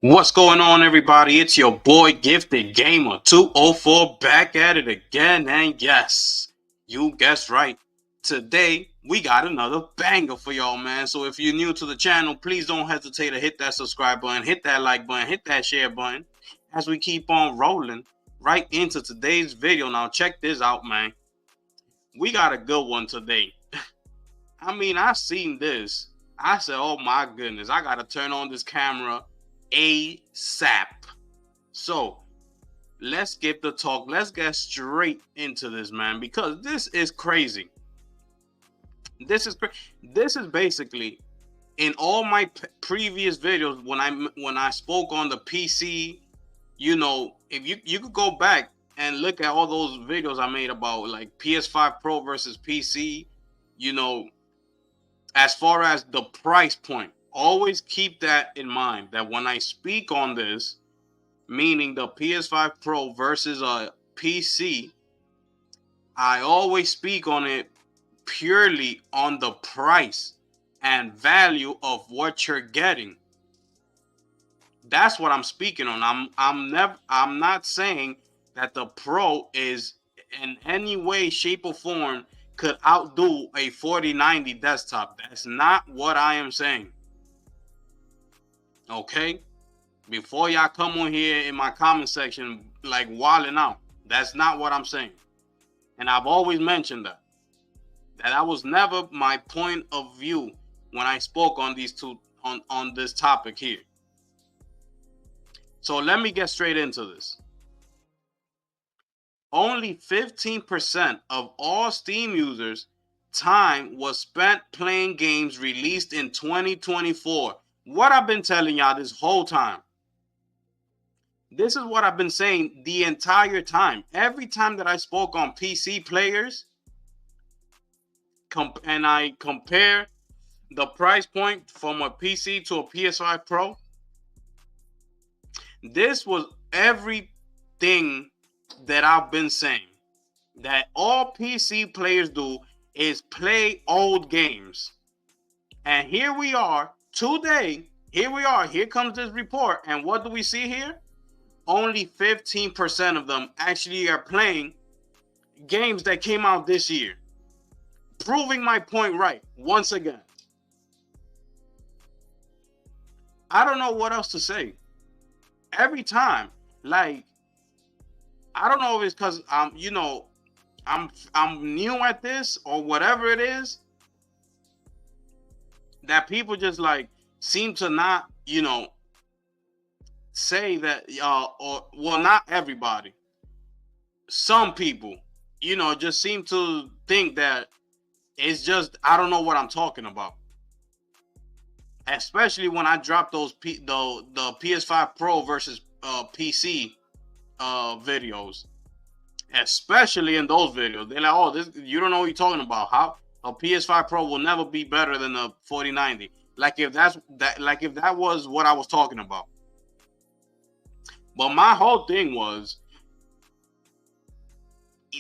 What's going on, everybody? It's your boy Gifted Gamer 204 back at it again. And yes, you guessed right. Today, we got another banger for y'all, man. So if you're new to the channel, please don't hesitate to hit that subscribe button, hit that like button, hit that share button as we keep on rolling right into today's video. Now, check this out, man. We got a good one today. I seen this. I said, oh my goodness, I got to turn on this camera ASAP. So let's get the talk. Let's get straight into this, man, because this is crazy. This is basically in all my previous videos when I spoke on the PC. If you could go back and look at all those videos I made about like PS5 Pro versus PC, you know, as far as the price point, always keep that in mind that when I speak on this, meaning the PS5 Pro versus a PC, I always speak on it purely on the price and value of what you're getting. That's what I'm speaking on. I'm not saying that the Pro is in any way, shape, or form could outdo a 4090 desktop. That's not what I am saying. Okay? Before y'all come on here in my comment section like wilding out. That's not what I'm saying. And I've always mentioned that was never my point of view when I spoke on these two on this topic here. So let me get straight into this. Only 15% of all Steam users' time was spent playing games released in 2024. What I've been telling y'all this whole time. This is what I've been saying the entire time. Every time that I spoke on PC players, and I compare the price point from a PC to a PS5 Pro, this was everything that I've been saying. That all PC players do is play old games. And here we are today. Here comes this report. And what do we see here? Only 15% of them actually are playing games that came out this year. Proving my point right once again. I don't know what else to say. Every time, like, I don't know if it's because I'm new at this or whatever it is, that people just like seem to not, say that or well, not everybody. Some people, just seem to think that it's just I don't know what I'm talking about. Especially when I drop those the PS5 Pro versus PC videos. Especially in those videos, they're like, "Oh, this you don't know what you're talking about. How a PS5 Pro will never be better than a 4090." Like if that was what I was talking about. But my whole thing was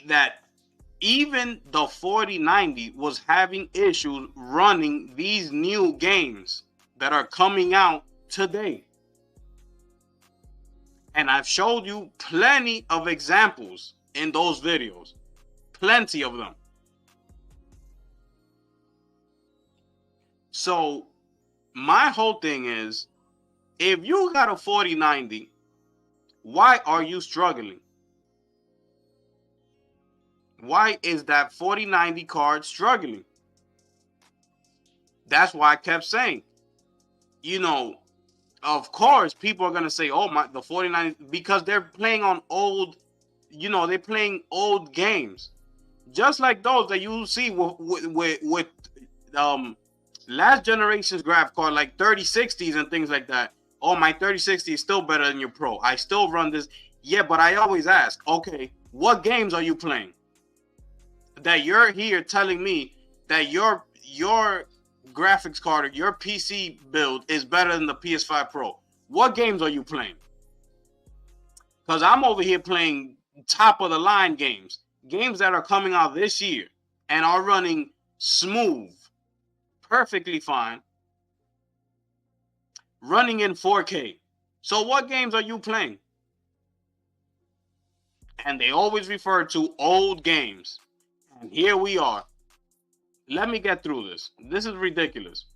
that even the 4090 was having issues running these new games that are coming out today. And I've showed you plenty of examples in those videos. Plenty of them. So my whole thing is, if you got a 4090, why are you struggling? Why is that 4090 card struggling? That's why I kept saying, of course, people are gonna say, "Oh the 4090," because they're playing on old, they're playing old games, just like those that you see with last generation's graph card, like 3060s and things like that. Oh, my 3060 is still better than your Pro. I still run this. Yeah, but I always ask, okay, what games are you playing? That you're here telling me that your graphics card or your PC build is better than the PS5 Pro. What games are you playing? Because I'm over here playing top of the line games that are coming out this year and are running smooth, perfectly fine, running in 4K. So what games are you playing? And they always refer to old games. And here we are. Let me get through this. This is ridiculous.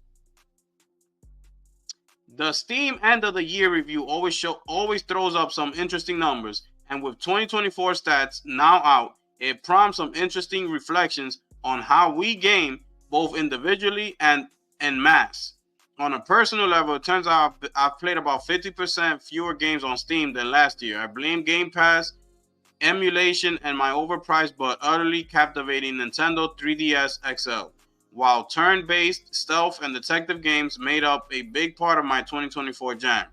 The Steam end of the year review always throws up some interesting numbers, and with 2024 stats now out, it prompts some interesting reflections on how we game both individually and en masse. On a personal level, it turns out I've played about 50% fewer games on Steam than last year. I blame Game Pass, emulation, and my overpriced but utterly captivating Nintendo 3DS XL. While turn-based stealth and detective games made up a big part of my 2024 jam.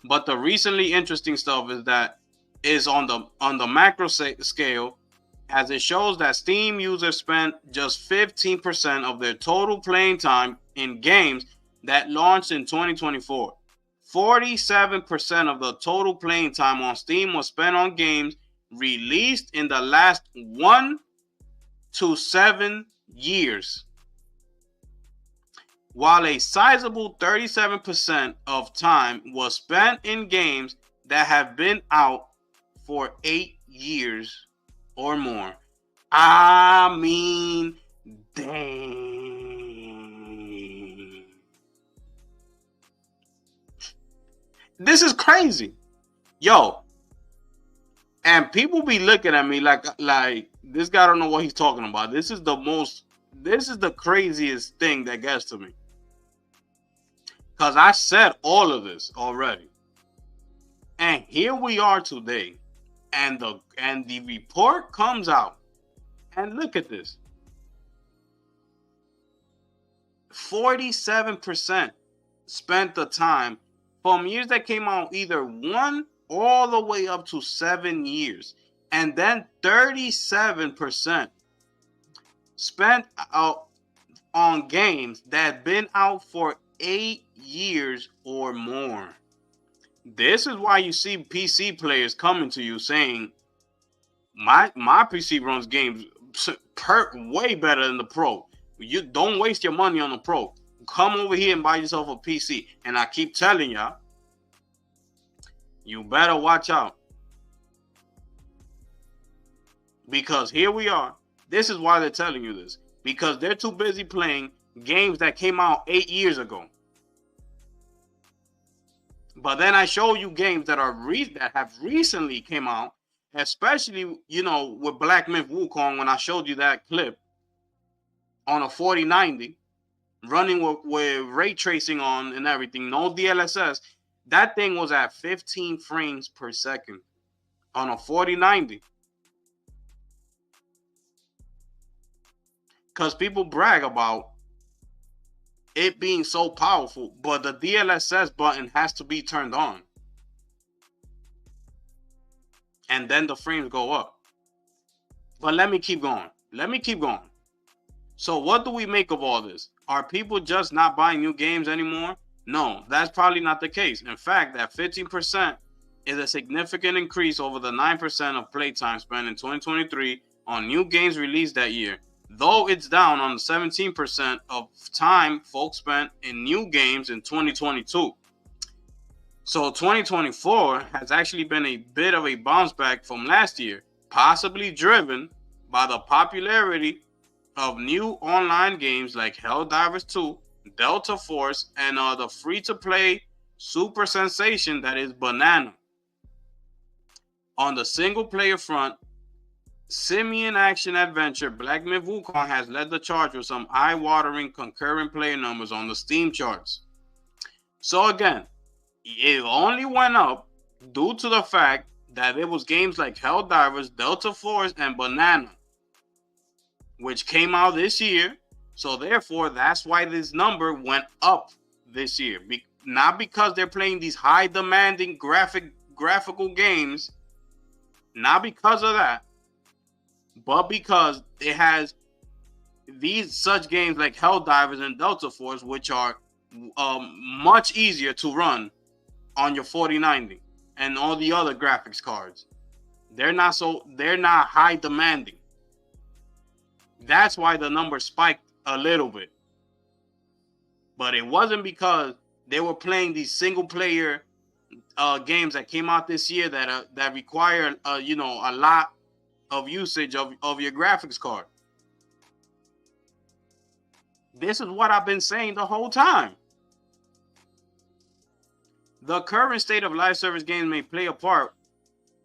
But the recently interesting stuff is on the macro scale, as it shows that Steam users spent just 15% of their total playing time in games that launched in 2024. 47% of the total playing time on Steam was spent on games released in the last 1 to 7 years, while a sizable 37% of time was spent in games that have been out for 8 years or more. I mean, dang. This is crazy. Yo. And people be looking at me like this guy don't know what he's talking about. This is the craziest thing that gets to me. Because I said all of this already. And here we are today. And the report comes out. And look at this. 47% spent the time from years that came out either 1 all the way up to 7 years. And then 37% spent out on games that had been out for 8 years or more. This is why you see PC players coming to you saying, my PC runs games way better than the Pro. You don't waste your money on the Pro. Come over here and buy yourself a PC. And I keep telling y'all, you better watch out. Because here we are. This is why they're telling you this. Because they're too busy playing games that came out 8 years ago. But then I show you games that have recently came out, especially, with Black Myth Wukong, when I showed you that clip on a 4090, running with ray tracing on and everything, no DLSS. That thing was at 15 frames per second on a 4090. Because people brag about it being so powerful, but the DLSS button has to be turned on. And then the frames go up. But let me keep going. So what do we make of all this? Are people just not buying new games anymore? No, that's probably not the case. In fact, that 15% is a significant increase over the 9% of playtime spent in 2023 on new games released that year, though it's down on the 17% of time folks spent in new games in 2022. So 2024 has actually been a bit of a bounce back from last year, possibly driven by the popularity of new online games like Helldivers 2, Delta Force, and the free-to-play super sensation that is Banana. On the single-player front, Simian action adventure Black Myth Wukong has led the charge with some eye-watering concurrent player numbers on the Steam charts. So again, it only went up due to the fact that it was games like Helldivers, Delta Force, and Banana, which came out this year. So therefore, that's why this number went up this year. Not because they're playing these high-demanding graphical games, not because of that, but because it has such games like Helldivers and Delta Force, which are much easier to run on your 4090 and all the other graphics cards. They're not high demanding. That's why the number spiked a little bit. But it wasn't because they were playing these single player games that came out this year that require a lot of usage of your graphics card. This is what I've been saying the whole time. The current state of live service games may play a part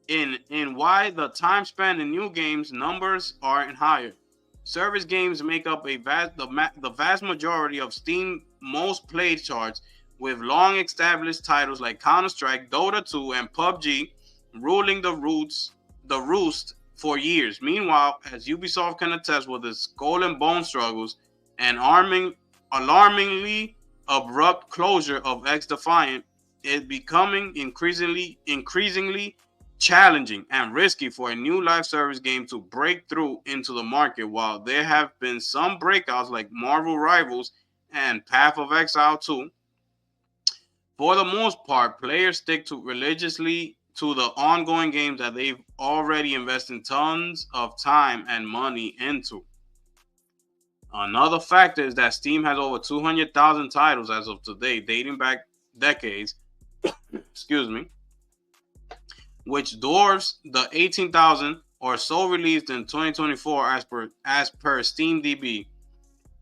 in why the time spent in new games numbers aren't higher. Service games make up the vast majority of Steam most played charts, with long established titles like Counter-Strike, Dota 2, and PUBG ruling the roost for years. Meanwhile, as Ubisoft can attest with its skull and bone struggles and alarmingly abrupt closure of XDefiant, it's becoming increasingly challenging and risky for a new live service game to break through into the market. While there have been some breakouts like Marvel Rivals and Path of Exile 2, for the most part, players stick to religiously to the ongoing games that they've already invested tons of time and money into. Another factor is that Steam has over 200,000 titles as of today, dating back decades, excuse me, which dwarfs the 18,000 or so released in 2024 as per SteamDB.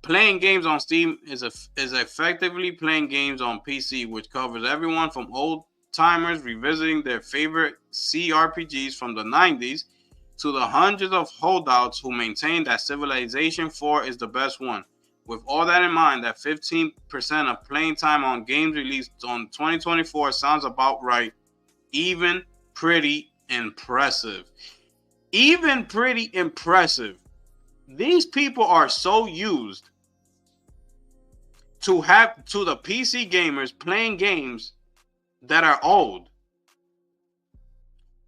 Playing games on Steam is effectively playing games on PC, which covers everyone from old timers revisiting their favorite CRPGs from the 90s to the hundreds of holdouts who maintain that Civilization 4 is the best one. With all that in mind, that 15% of playing time on games released on 2024 sounds about right. Even pretty impressive. Even pretty impressive. These people are so used to the PC gamers playing games that are old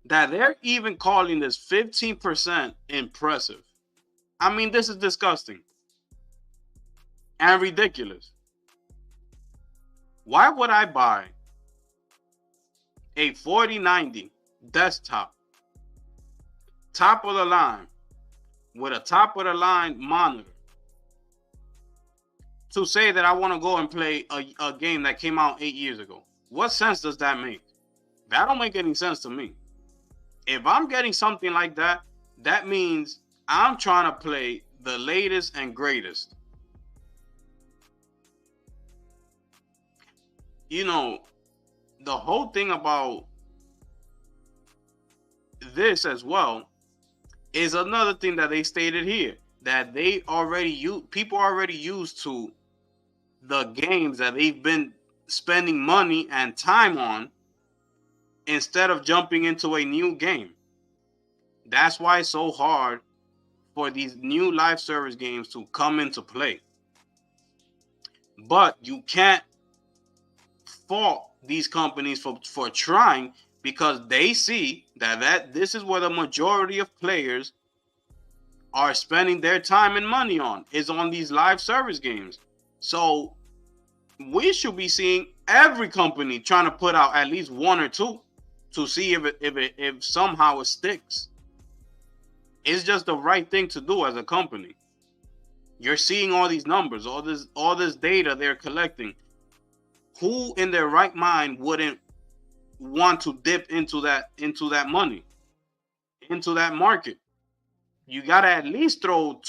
that they're even calling this 15% impressive. I mean, this is disgusting and ridiculous. Why would I buy a 4090 desktop, top of the line, with a top of the line monitor, to say that I want to go and play a game that came out 8 years ago? What sense does that make? That don't make any sense to me. If I'm getting something like that, that means I'm trying to play the latest and greatest. You know, the whole thing about this as well is another thing that they stated here, that people already used to the games that they've been spending money and time on instead of jumping into a new game. That's why it's so hard for these new live service games to come into play. But you can't fault these companies for trying, because they see that this is where the majority of players are spending their time and money on, is on these live service games. So we should be seeing every company trying to put out at least one or two to see if somehow it sticks. It's just the right thing to do as a company. You're seeing all these numbers, all this data they're collecting. Who in their right mind wouldn't want to dip into that money, into that market? You gotta at least throw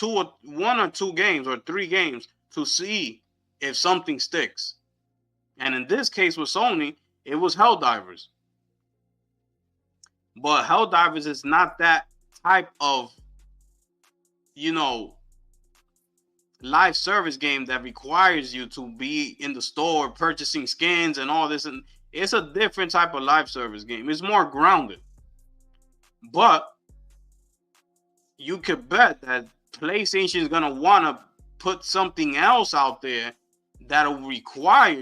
one or two games or three games to see if something sticks. And in this case with Sony, it was Helldivers. But Helldivers is not that type of, live service game that requires you to be in the store purchasing skins and all this. And it's a different type of live service game. It's more grounded. But you could bet that PlayStation is going to want to put something else out there that'll require,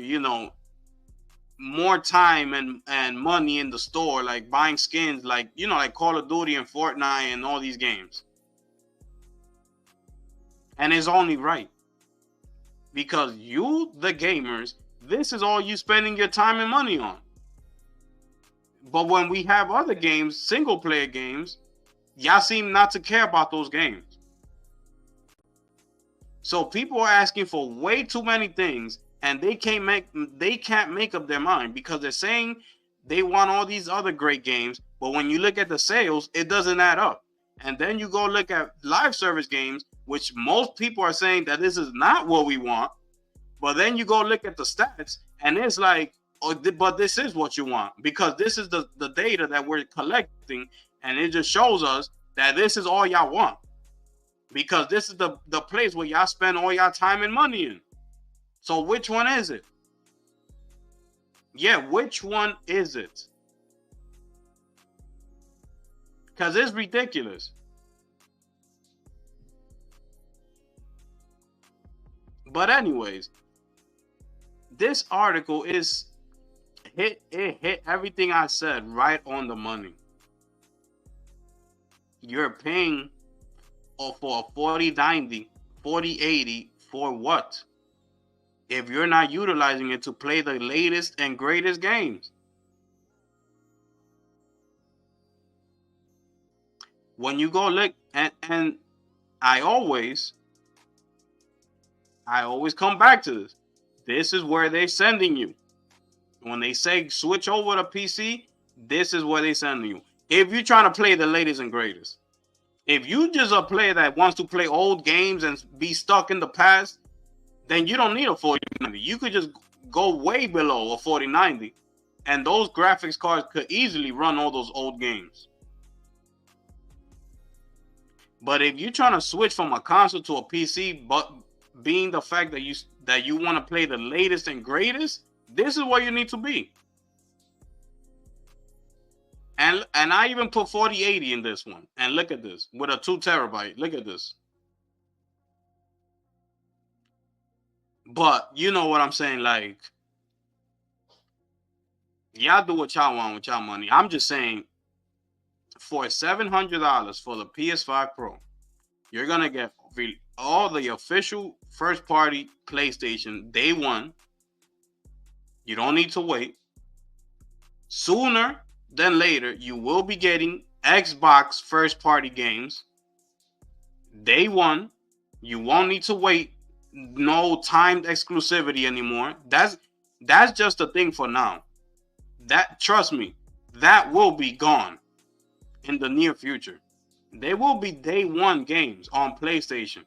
more time and money in the store, like buying skins, like Call of Duty and Fortnite and all these games. And it's only right, because you, the gamers, this is all you spending your time and money on. But when we have other games, single player games, y'all seem not to care about those games. So people are asking for way too many things, and they can't make up their mind, because they're saying they want all these other great games, but when you look at the sales, it doesn't add up. And then you go look at live service games, which most people are saying that this is not what we want. But then you go look at the stats, and it's like, oh, but this is what you want, because this is the data that we're collecting, and it just shows us that this is all y'all want, because this is the place where y'all spend all y'all time and money in. So which one is it? Yeah, which one is it? Because it's ridiculous. But anyways, this article is hit everything I said right on the money. You're paying for a 4090, 4080 for what? If you're not utilizing it to play the latest and greatest games. When you go look, and I always come back to this. This is where they're sending you. When they say switch over to PC, this is where they're sending you. If you're trying to play the latest and greatest. If you just a player that wants to play old games and be stuck in the past, then you don't need a 4090. You could just go way below a 4090, and those graphics cards could easily run all those old games. But if you're trying to switch from a console to a PC, but being the fact that you want to play the latest and greatest, this is where you need to be. And I even put 4080 in this one. And look at this with a 2 terabyte. Look at this. But you know what I'm saying? Like, y'all do what y'all want with y'all money. I'm just saying, for $700 for the PS5 Pro, you're gonna get all the official first-party PlayStation day one. You don't need to wait. Sooner than later, you will be getting Xbox first-party games day one. You won't need to wait. No timed exclusivity anymore. That's just a thing for now. That, trust me, that will be gone in the near future. There will be day one games on PlayStation.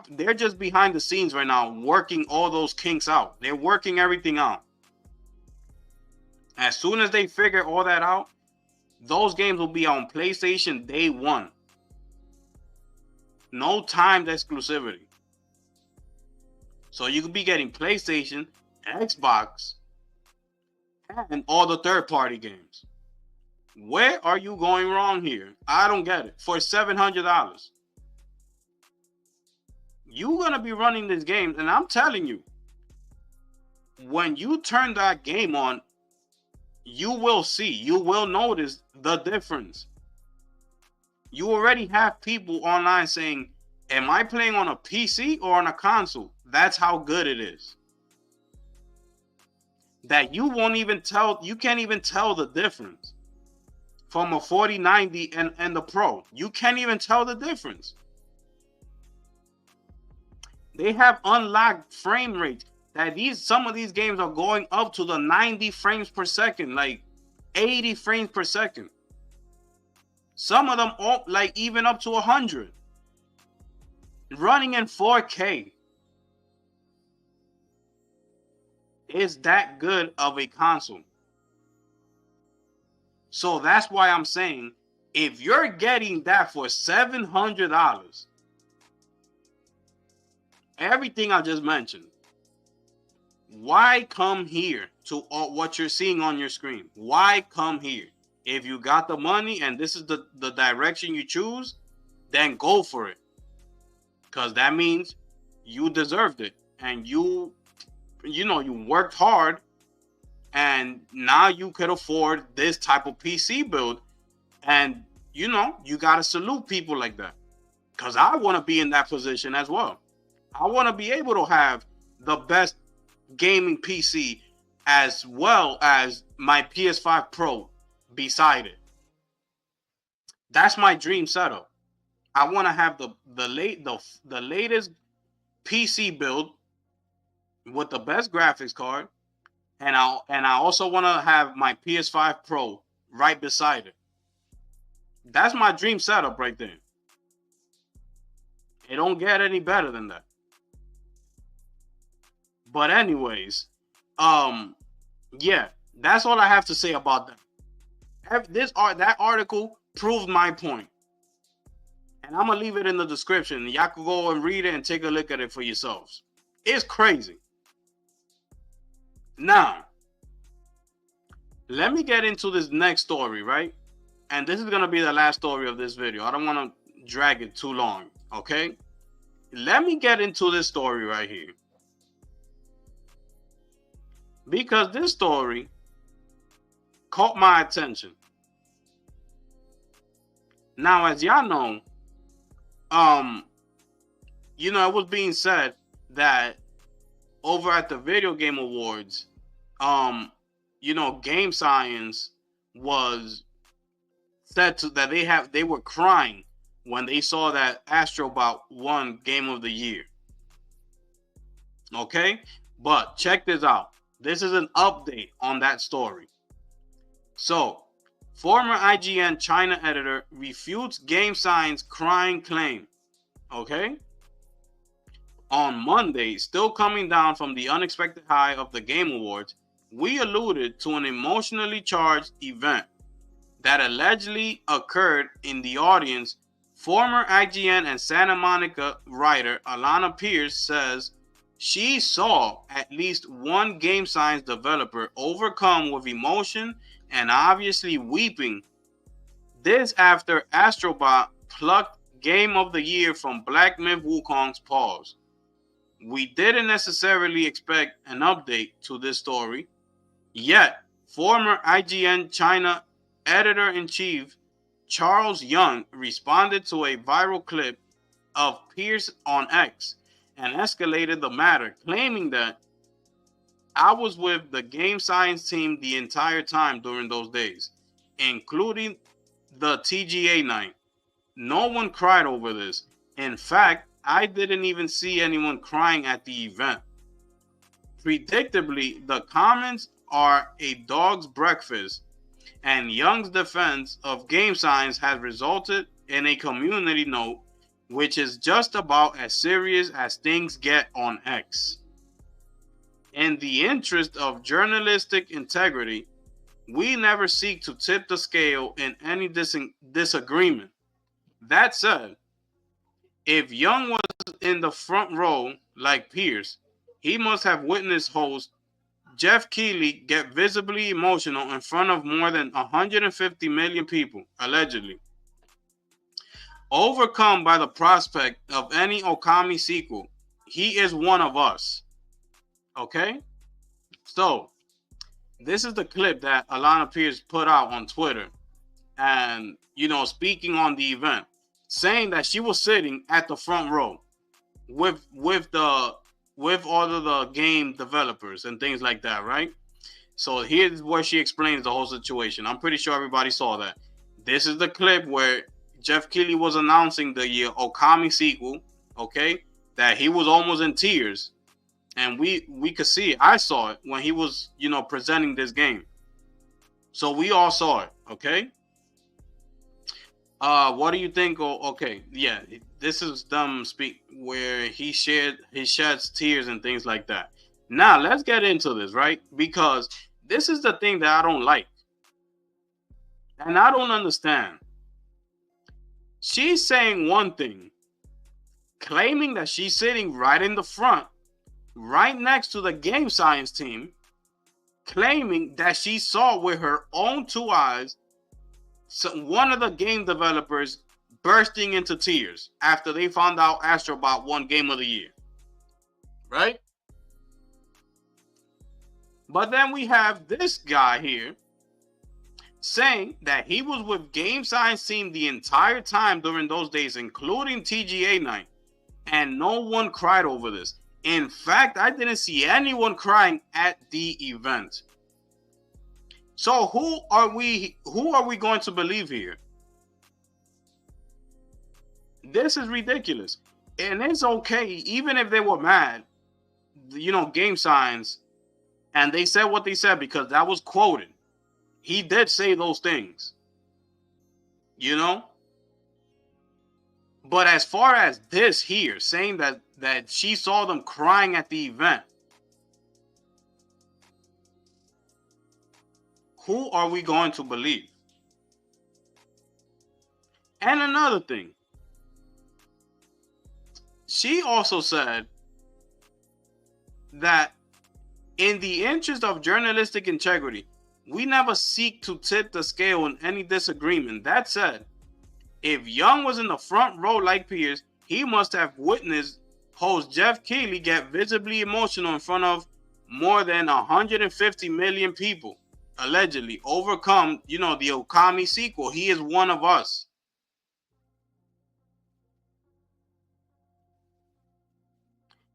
They're just behind the scenes right now working all those kinks out. They're working everything out. As soon as they figure all that out, those games will be on PlayStation day one. No timed exclusivity. So you could be getting PlayStation, Xbox, and all the third-party games. Where are you going wrong here? I don't get it. For $700. You're going to be running this game, and I'm telling you, when you turn that game on, you will see, you will notice the difference. You already have people online saying, am I playing on a PC or on a console? That's how good it is. That you won't even tell, you can't even tell the difference from a 4090 and the Pro. You can't even tell the difference. They have unlocked frame rates that some of these games are going up to the 90 frames per second, like 80 frames per second. Some of them like even up to 100. Running in 4K. Is that good of a console? So that's why I'm saying, if you're getting that for $700, everything I just mentioned, why come here to what you're seeing on your screen? Why come here? If you got the money and this is the direction you choose, then go for it. Because that means you deserved it. And you worked hard. And now you could afford this type of PC build. And, you got to salute people like that. Because I want to be in that position as well. I want to be able to have the best gaming PC as well as my PS5 Pro beside it. That's my dream setup. I want to have the latest PC build with the best graphics card, and I also want to have my PS5 Pro right beside it. That's my dream setup right there. It don't get any better than that. But anyways, yeah, that's all I have to say about that. That article proved my point, and I'm gonna leave it in the description. Y'all can go and read it and take a look at it for yourselves. It's crazy. Now, let me get into this next story, right? And this is gonna be the last story of this video. I don't want to drag it too long, okay? Let me get into this story right here, because this story caught my attention. Now, as y'all know, it was being said that over at the Video Game Awards, Game Science was said to that they were crying when they saw that Astrobot won Game of the Year. Okay, but check this out. This is an update on that story. So, former IGN China editor refutes Game Science crying claim. Okay? On Monday, still coming down from the unexpected high of the Game Awards, we alluded to an emotionally charged event that allegedly occurred in the audience. Former IGN and Santa Monica writer Alana Pierce says she saw at least one Game Science developer overcome with emotion and obviously weeping. This after Astrobot plucked Game of the Year from Black Myth Wukong's paws. We didn't necessarily expect an update to this story, yet former IGN China editor-in-chief Charles Young responded to a viral clip of Pierce on X and escalated the matter, claiming that I was with the Game Science team the entire time during those days, including the TGA night. No one cried over this. In fact, I didn't even see anyone crying at the event. Predictably, the comments are a dog's breakfast, and Young's defense of Game Science has resulted in a community note, which is just about as serious as things get on X. In the interest of journalistic integrity, we never seek to tip the scale in any disagreement. That said, if Young was in the front row like Pierce, he must have witnessed host Jeff Keighley get visibly emotional in front of more than 150 million people, allegedly. Overcome by the prospect of any Okami sequel, he is one of us. Okay? So, this is the clip that Alana Pierce put out on Twitter. And, speaking on the event, saying that she was sitting at the front row with all of the game developers and things like that, right? So here's where she explains the whole situation. I'm pretty sure everybody saw that. This is the clip where Jeff Keighley was announcing the Okami sequel, okay? That he was almost in tears. And we could see it. I saw it when he was, presenting this game. So we all saw it, okay? What do you think? Okay, yeah, this is them speak where he sheds tears and things like that. Now let's get into this, right? Because this is the thing that I don't like, and I don't understand. She's saying one thing, claiming that she's sitting right in the front, right next to the Game Science team, claiming that she saw with her own two eyes one of the game developers bursting into tears after they found out Astrobot won Game of the Year. Right? But then we have this guy here saying that he was with Game Science team the entire time during those days, including TGA night, and no one cried over this. In fact, I didn't see anyone crying at the event. So who are we going to believe here? This is ridiculous. And it's okay, even if they were mad, Game Science And they said what they said because that was quoted. He did say those things, you know. But as far as this here, saying that she saw them crying at the event, who are we going to believe? And another thing, she also said that in the interest of journalistic integrity, we never seek to tip the scale in any disagreement. That said, if Young was in the front row like Pierce, he must have witnessed host Jeff Keighley get visibly emotional in front of more than 150 million people, allegedly overcome, the Okami sequel. He is one of us.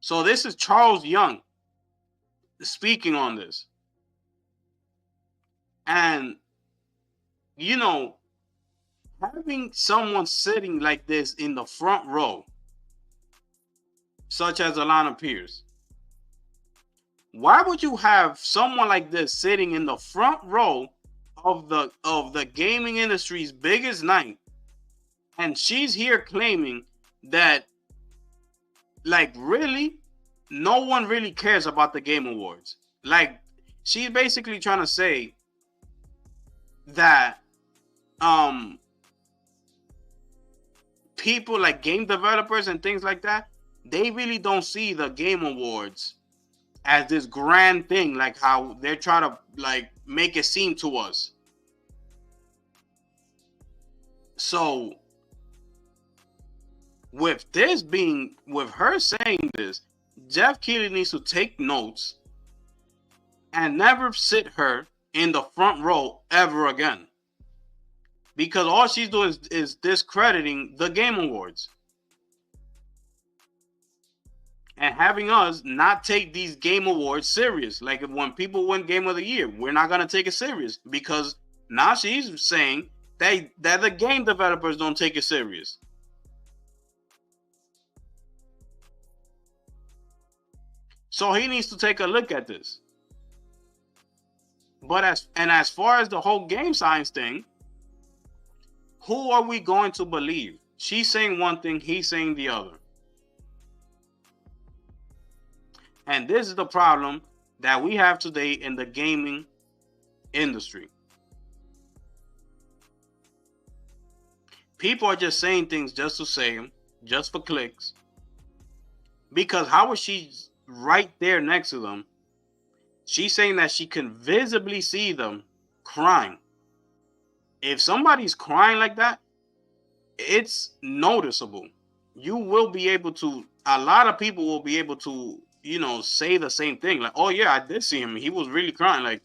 So this is Charles Young speaking on this. And, having someone sitting like this in the front row, such as Alana Pierce, why would you have someone like this sitting in the front row of the gaming industry's biggest night, and she's here claiming that, like, really, no one really cares about the Game Awards? Like, she's basically trying to say that people like game developers and things like that, they really don't see the Game Awards as this grand thing, like how they're trying to like make it seem to us. So with her saying this, Jeff Keighley needs to take notes and never sit her in the front row ever again. Because all she's doing is discrediting the Game Awards. And having us not take these Game Awards serious. Like when people win Game of the Year, we're not going to take it serious. Because now she's saying that the game developers don't take it serious. So he needs to take a look at this. But as far as the whole game science thing, who are we going to believe? She's saying one thing, he's saying the other. And this is the problem that we have today in the gaming industry. People are just saying things just to say them, just for clicks. Because how is she right there next to them? She's saying that she can visibly see them crying. If somebody's crying like that, it's noticeable. You will be able to, a lot of people will be able to, say the same thing. Like, oh yeah, I did see him. He was really crying. Like,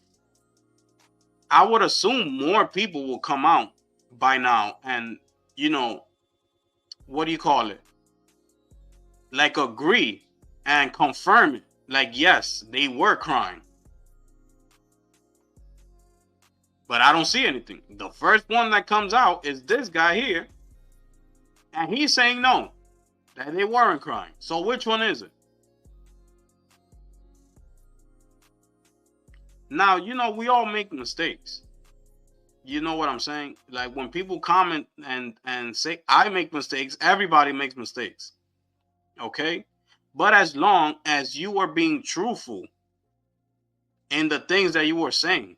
I would assume more people will come out by now and, what do you call it? Like agree and confirm it. Like, yes, they were crying. But I don't see anything. The first one that comes out is this guy here. And he's saying no, that they weren't crying. So which one is it? Now, we all make mistakes. You know what I'm saying? Like when people comment and say, I make mistakes, everybody makes mistakes. Okay? But as long as you are being truthful in the things that you were saying,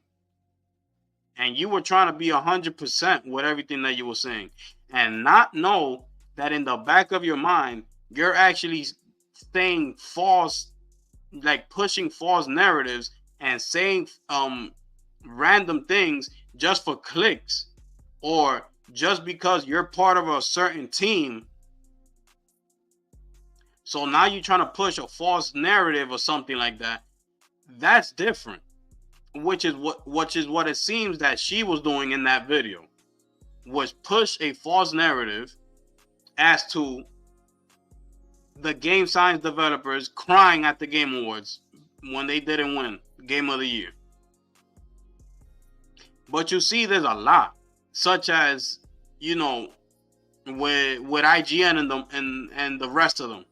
and you were trying to be 100% with everything that you were saying, and not know that in the back of your mind, you're actually saying false, like pushing false narratives and saying random things just for clicks, or just because you're part of a certain team. So now you're trying to push a false narrative or something like that. That's different. Which is what it seems that she was doing in that video, was push a false narrative as to the game science developers crying at the Game Awards when they didn't win Game of the Year. But you see, there's a lot, such as with IGN and the rest of them.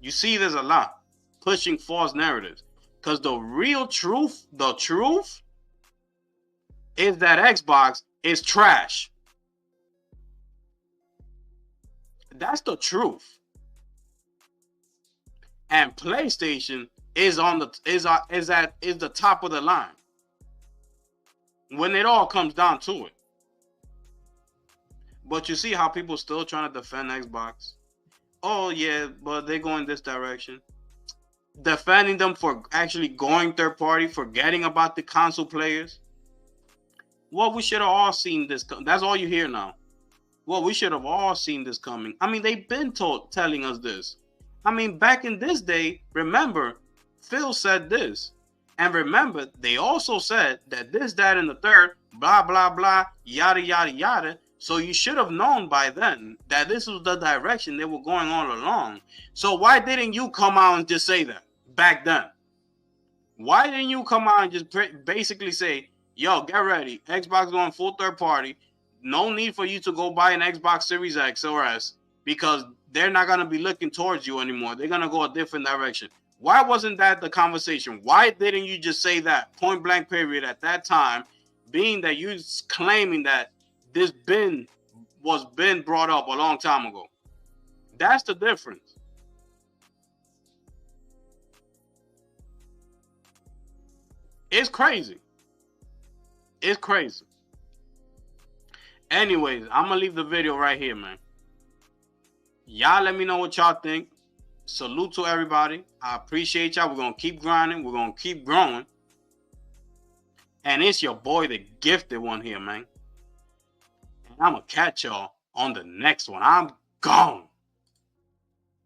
You see, there's a lot pushing false narratives. Because the truth is that Xbox is trash. That's the truth. And PlayStation is the top of the line when it all comes down to it. But you see how people still trying to defend Xbox. Oh yeah, but they're going this direction. Defending them for actually going third party, forgetting about the console players. Well, we should have all seen this. That's all you hear now. Well, we should have all seen this coming. I mean, they've been telling us this. I mean, back in this day, remember, Phil said this. And remember, they also said that this, that, and the third, blah, blah, blah, yada, yada, yada. So you should have known by then that this was the direction they were going all along. So why didn't you come out and just say that back then? Why didn't you come out and just basically say, yo, get ready. Xbox going full third party. No need for you to go buy an Xbox Series X or S because they're not going to be looking towards you anymore. They're going to go a different direction. Why wasn't that the conversation? Why didn't you just say that point blank period at that time, being that you're claiming that this was brought up a long time ago? That's the difference. It's crazy. It's crazy. Anyways, I'm going to leave the video right here, man. Y'all let me know what y'all think. Salute to everybody. I appreciate y'all. We're going to keep grinding. We're going to keep growing. And it's your boy, the gifted one here, man. And I'm going to catch y'all on the next one. I'm gone.